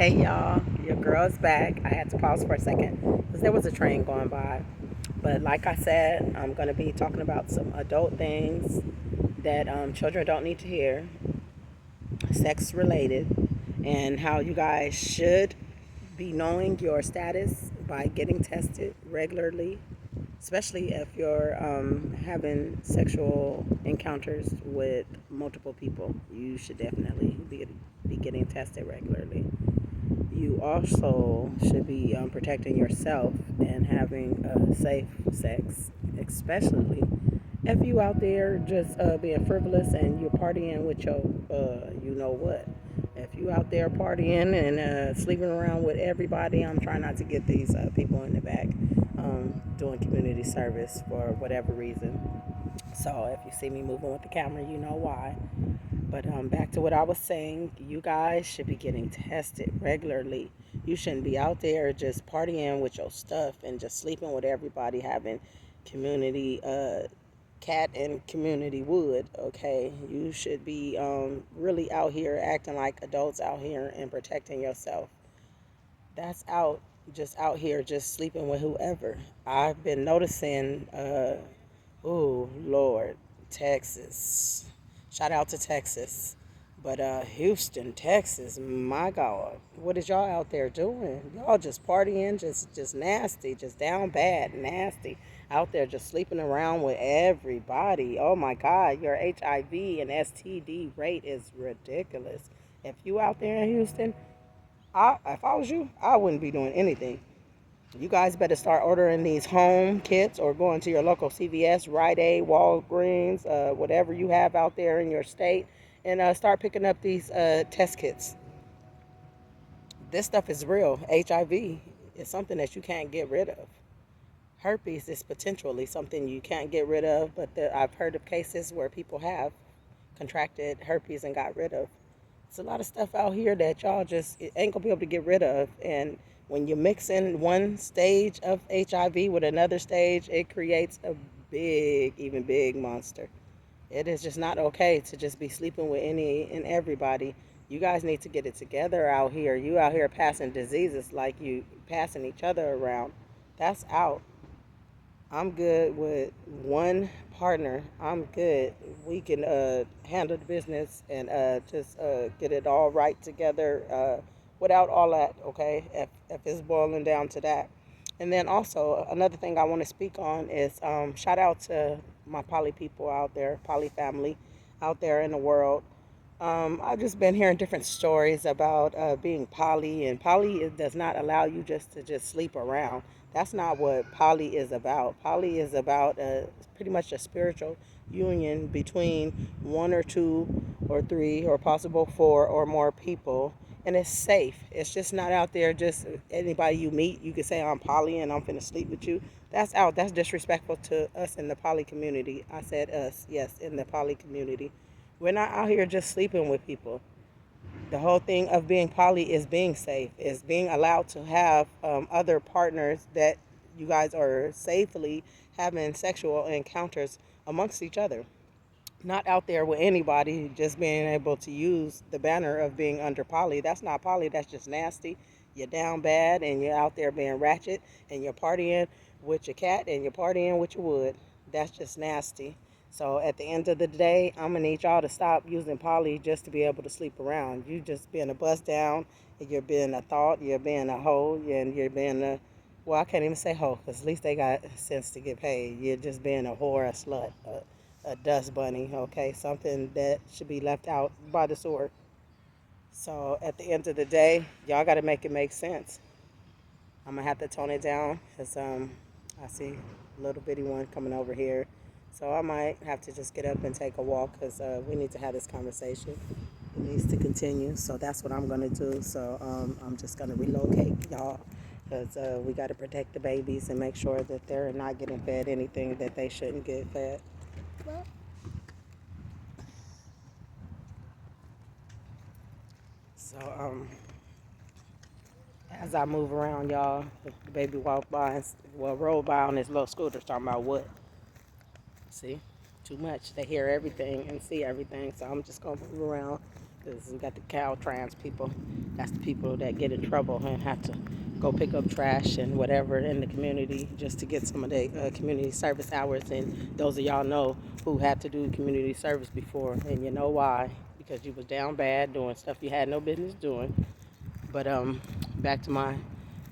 Hey y'all, your girl's back. I had to pause for a second because there was a train going by. But like I said, I'm going to be talking about some adult things that children don't need to hear, sex related, and how you guys should be knowing your status by getting tested regularly, especially if you're having sexual encounters with multiple people. You should definitely be getting tested regularly. You also should be protecting yourself and having safe sex, especially if you out there just being frivolous and you're partying with your, you know what. If you out there partying and sleeping around with everybody, I'm trying not to get these people in the back doing community service for whatever reason. So if you see me moving with the camera, you know why. But back to what I was saying, you guys should be getting tested regularly. You shouldn't be out there just partying with your stuff and just sleeping with everybody, having community cat and community wood. Okay, you should be really out here acting like adults out here and protecting yourself. That's out here, just sleeping with whoever. I've been noticing. Oh Lord, Texas. Shout out to Texas. But Houston, Texas, my God, what is y'all out there doing? Y'all just partying, just nasty, just down bad, nasty. Out there just sleeping around with everybody. Oh my God, your HIV and STD rate is ridiculous. If you out there in Houston, if I was you, I wouldn't be doing anything. You guys better start ordering these home kits or going to your local CVS, Rite Aid, Walgreens, whatever you have out there in your state, and start picking up these test kits. This stuff is real. HIV is something that you can't get rid of. Herpes is potentially something you can't get rid of, but I've heard of cases where people have contracted herpes and got rid of. It's a lot of stuff out here that y'all just ain't gonna be able to get rid of. And when you mix in one stage of HIV with another stage, it creates a even big monster. It is just not okay to just be sleeping with any and everybody. You guys need to get it together out here. You out here passing diseases like you passing each other around. That's out. I'm good with one partner. I'm good. We can handle the business and just get it all right together without all that, okay? If it's boiling down to that. And then also, another thing I want to speak on is shout out to my poly people out there, poly family out there in the world. I've just been hearing different stories about being poly, and poly does not allow you just sleep around. That's not what poly is about. Poly is about pretty much a spiritual union between one or two or three or possible four or more people, and it's safe. It's just not out there just anybody you meet. You can say I'm poly and I'm finna sleep with you. That's out. That's disrespectful to us in the poly community. I said us, yes, in the poly community. We're not out here just sleeping with people. The whole thing of being poly is being safe, is being allowed to have other partners that you guys are safely having sexual encounters amongst each other. Not out there with anybody just being able to use the banner of being under poly. That's not poly, that's just nasty. You're down bad and you're out there being ratchet and you're partying with your cat and you're partying with your wood. That's just nasty. So at the end of the day, I'm gonna need y'all to stop using poly just to be able to sleep around. You just being a bust down, you're being a thought, you're being a hoe, and you're being a, well, I can't even say hoe because at least they got sense to get paid. You're just being a whore, a slut, a dust bunny, okay? Something that should be left out by the sword. So at the end of the day, y'all got to make it make sense. I'm gonna have to tone it down because I see a little bitty one coming over here. So I might have to just get up and take a walk because we need to have this conversation. It needs to continue. So that's what I'm gonna do. So I'm just gonna relocate y'all because we got to protect the babies and make sure that they're not getting fed anything that they shouldn't get fed. So as I move around, y'all, the baby walked by, well, rolled by on his little scooter, talking about what? See, too much. They hear everything and see everything, so I'm just gonna move around Because we got the cow trans people. That's the people that get in trouble and have to go pick up trash and whatever in the community just to get some of the community service hours. And those of y'all know who had to do community service before, and you know why? Because you was down bad doing stuff you had no business doing. But back to my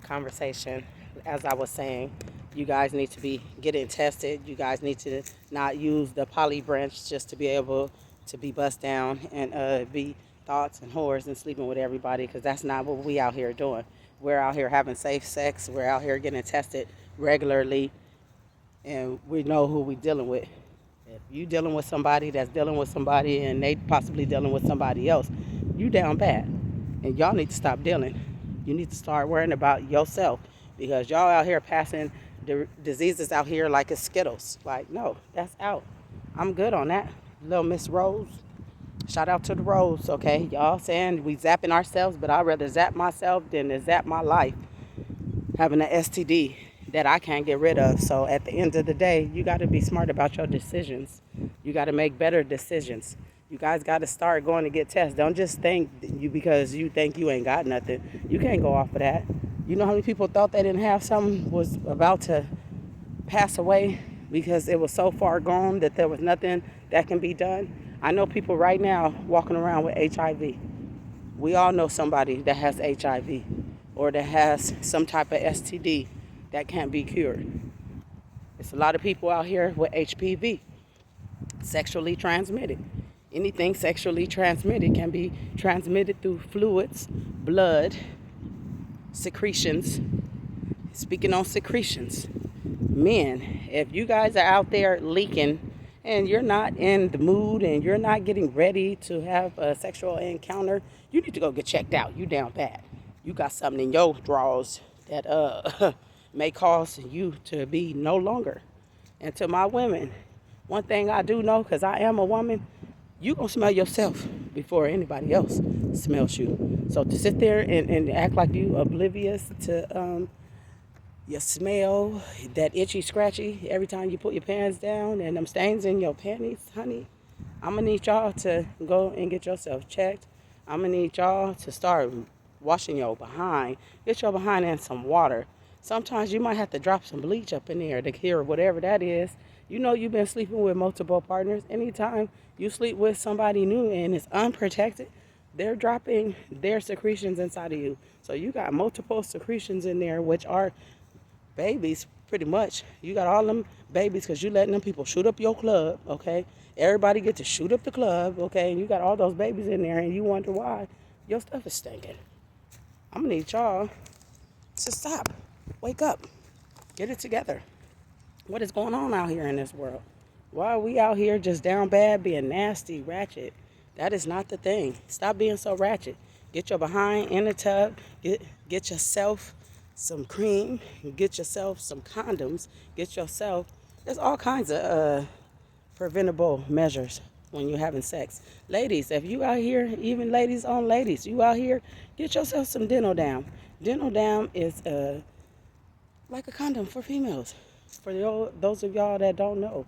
conversation, as I was saying, you guys need to be getting tested. You guys need to not use the poly branch just to be able to be bust down and be thoughts and whores and sleeping with everybody, because that's not what we out here doing. We're out here having safe sex. We're out here getting tested regularly, and we know who we dealing with. If you dealing with somebody that's dealing with somebody and they possibly dealing with somebody else, you down bad. And y'all need to stop dealing. You need to start worrying about yourself, because y'all out here passing the diseases out here like it's Skittles. Like, no, that's out. I'm good on that. Little Miss Rose. Shout out to the Rose, okay? Y'all saying we zapping ourselves, but I'd rather zap myself than to zap my life having an STD that I can't get rid of. So at the end of the day, you got to be smart about your decisions. You got to make better decisions. You guys got to start going to get tests. Don't just think you because you think you ain't got nothing. You can't go off of that. You know how many people thought they didn't have something, was about to pass away because it was so far gone that there was nothing that can be done? I know people right now walking around with HIV. We all know somebody that has HIV or that has some type of STD that can't be cured. It's a lot of people out here with HPV, sexually transmitted. Anything sexually transmitted can be transmitted through fluids, blood, secretions. Speaking on secretions, men, if you guys are out there leaking and you're not in the mood and you're not getting ready to have a sexual encounter, you need to go get checked out. You down bad. You got something in your drawers that may cause you to be no longer. And to my women, one thing I do know, because I am a woman, you gonna smell yourself before anybody else smells you. So to sit there and act like you oblivious to your smell, that itchy, scratchy, every time you put your pants down and them stains in your panties, honey, I'm going to need y'all to go and get yourself checked. I'm going to need y'all to start washing your behind. Get your behind in some water. Sometimes you might have to drop some bleach up in there to cure whatever that is. You know you've been sleeping with multiple partners. Anytime you sleep with somebody new and it's unprotected, they're dropping their secretions inside of you. So you got multiple secretions in there, which are babies, pretty much. You got all them babies because you letting them people shoot up your club, okay? Everybody get to shoot up the club, okay? And you got all those babies in there and you wonder why your stuff is stinking. I'm gonna need y'all to stop. Wake up. Get it together. What is going on out here in this world? Why are we out here just down bad, being nasty, ratchet? That is not the thing. Stop being so ratchet. Get your behind in the tub. Get yourself some cream. Get yourself some condoms. Get yourself. There's all kinds of preventable measures when you're having sex. Ladies, if you out here, even ladies on ladies, you out here, get yourself some Dental Dam. Dental Dam is like a condom for females. For those of y'all that don't know,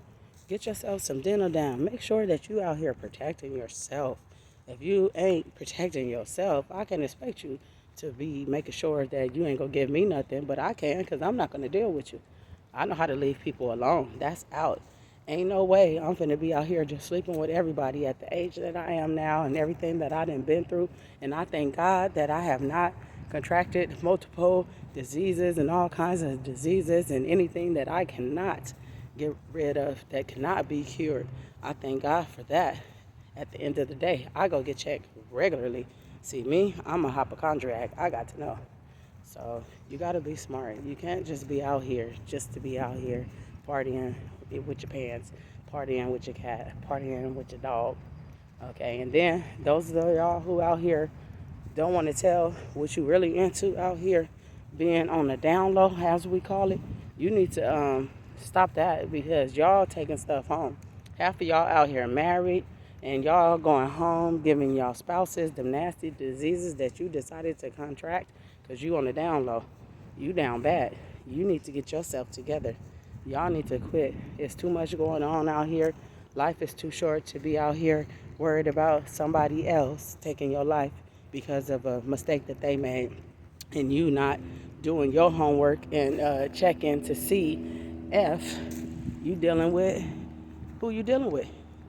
get yourself some Dental Dam. Make sure that you out here protecting yourself. If you ain't protecting yourself, I can expect you to be making sure that you ain't gonna give me nothing, but I can, because I'm not gonna deal with you. I know how to leave people alone. That's out. Ain't no way I'm finna be out here just sleeping with everybody at the age that I am now and everything that I done been through. And I thank God that I have not contracted multiple diseases and all kinds of diseases and anything that I cannot get rid of, that cannot be cured. I thank God for that. At the end of the day, I go get checked regularly. See me, I'm a hypochondriac. I got to know. So you got to be smart. You can't just be out here just to be out here partying with your pants, partying with your cat, partying with your dog. Okay, and then those of y'all who out here don't want to tell what you really into out here, being on the down low, as we call it, you need to stop that, because y'all taking stuff home. Half of y'all out here married, and y'all going home giving y'all spouses the nasty diseases that you decided to contract because you on the down low. You down bad. You need to get yourself together. Y'all need to quit. It's too much going on out here. Life is too short to be out here worried about somebody else taking your life because of a mistake that they made, and you not doing your homework and checking to see if you dealing with who you dealing with.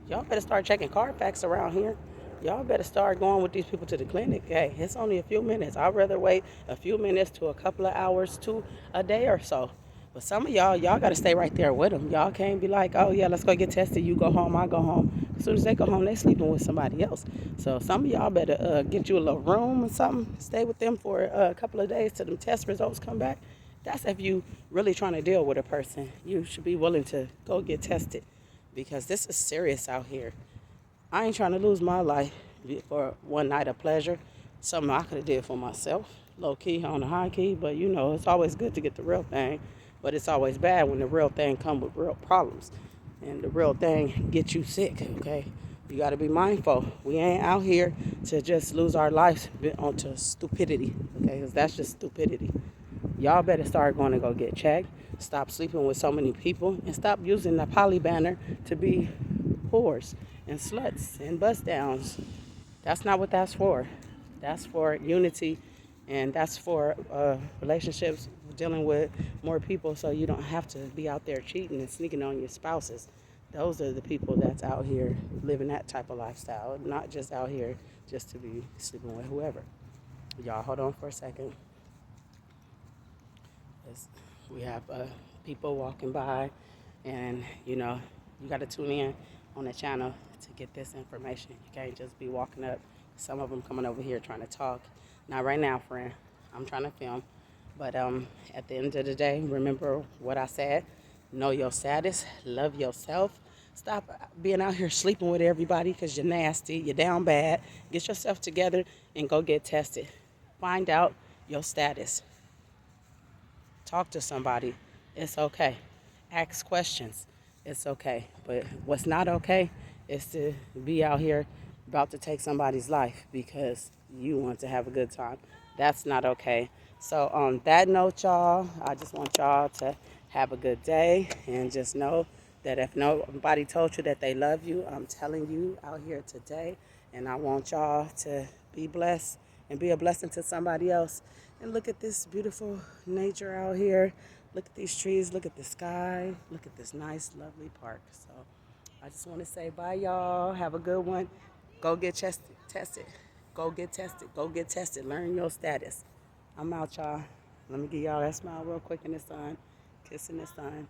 Y'all better start checking Carfax around here. Y'all better start going with these people to the clinic. Hey, it's only a few minutes. I'd rather wait a few minutes to a couple of hours to a day or so. But some of y'all got to stay right there with them. Y'all can't be like, oh yeah, let's go get tested. You go home, I go home. As soon as they go home, they sleeping with somebody else. So some of y'all better get you a little room or something. Stay with them for a couple of days till them test results come back. That's if you really trying to deal with a person. You should be willing to go get tested because this is serious out here. I ain't trying to lose my life for one night of pleasure. Something I could have did for myself, low key on the high key. But you know, it's always good to get the real thing. But it's always bad when the real thing come with real problems, and the real thing gets you sick. Okay, you got to be mindful. We ain't out here to just lose our lives onto stupidity. Okay, because that's just stupidity. Y'all better start going to go get checked. Stop sleeping with so many people and stop using the poly banner to be whores and sluts and bust downs. That's not what that's for. That's for unity, and that's for relationships dealing with more people so you don't have to be out there cheating and sneaking on your spouses. Those are the people that's out here living that type of lifestyle, not just out here just to be sleeping with whoever. Y'all hold on for a second. We have people walking by, and you know, you got to tune in on the channel to get this information. You can't just be walking up. Some of them coming over here trying to talk. Not right now, friend. I'm trying to film. But at the end of the day, remember what I said. Know your status. Love yourself. Stop being out here sleeping with everybody because you're nasty. You're down bad. Get yourself together and go get tested. Find out your status. Talk to somebody. It's okay. Ask questions. It's okay. But what's not okay is to be out here about to take somebody's life because you want to have a good time. That's not okay. So on that note, y'all, I just want y'all to have a good day and just know that if nobody told you that they love you, I'm telling you out here today, and I want y'all to be blessed and be a blessing to somebody else. And look at this beautiful nature out here. Look at these trees. Look at the sky. Look at this nice, lovely park. So I just want to say bye, y'all. Have a good one. Go get tested. Go get tested. Go get tested. Learn your status. I'm out, y'all. Let me give y'all that smile real quick in the sun. Kiss in the sun.